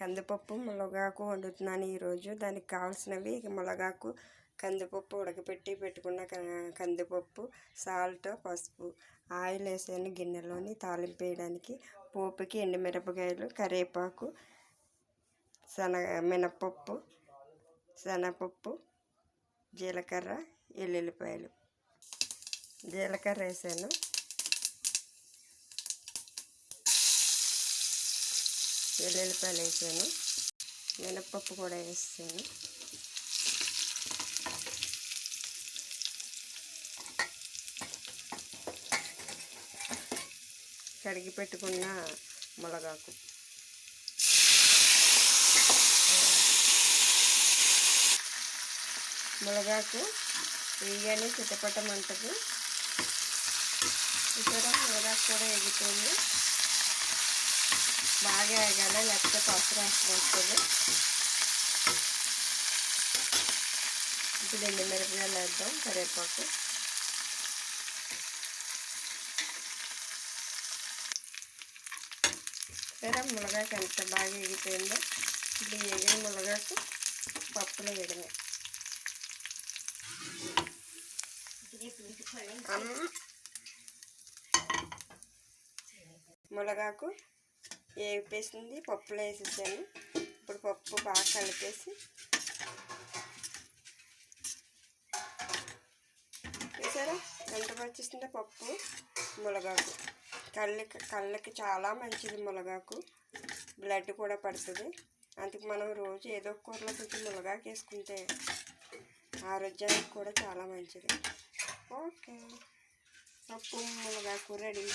కందిపప్పు మునగాకు వండుతున్నాను ఈరోజు. దానికి కావాల్సినవి మునగాకు, కందిపప్పు ఉడకపెట్టి పెట్టుకున్న కందిపప్పు, సాల్ట్, పసుపు, ఆయిల్ వేసాను గిన్నెలోని తాలింపు వేయడానికి. పోపుకి ఎండుమిరపకాయలు, కరివేపాకు, మినపప్పు, శనగపప్పు, జీలకర్ర, ఎల్లుల్లిపాయలు. జీలకర్ర వేసాను, వెల్లుల్లిపాయలు వేసాను, మినపప్పు కూడా వేసాను. కడిగి పెట్టుకున్న మునగాకు, మునగాకు వేయగానే చిటపటమంటది. ఇక్కడ మునగాకు కూడా ఎగుతుంది. బాగా వేగాలి, లేకపోతే పసుపు వస్తుంది. ఇప్పుడు ఎండుమిరపకాయలు వేద్దాం, కరివేపాకు. ఇక్కడ మునగాకు ఎంత బాగా ఎగిపోయిందో. ఇప్పుడు ఎగిన మునగాకు పప్పులో వేయడమే. మునగాకు వేపేసింది, పప్పులో వేసేసాను. ఇప్పుడు పప్పు బాగా కలిపేసి వేసారా ఎంత వచ్చేసిందో పప్పు. మునగాకు కళ్ళకి చాలా మంచిది. మునగాకు బ్లడ్ కూడా పడుతుంది. అందుకు మనం రోజు ఏదో ఒక కూరలో కొంచెం మునగాకు వేసుకుంటే ఆరోగ్యానికి కూడా చాలా మంచిది. ఓకే, పప్పు మునగాకు రెడీ.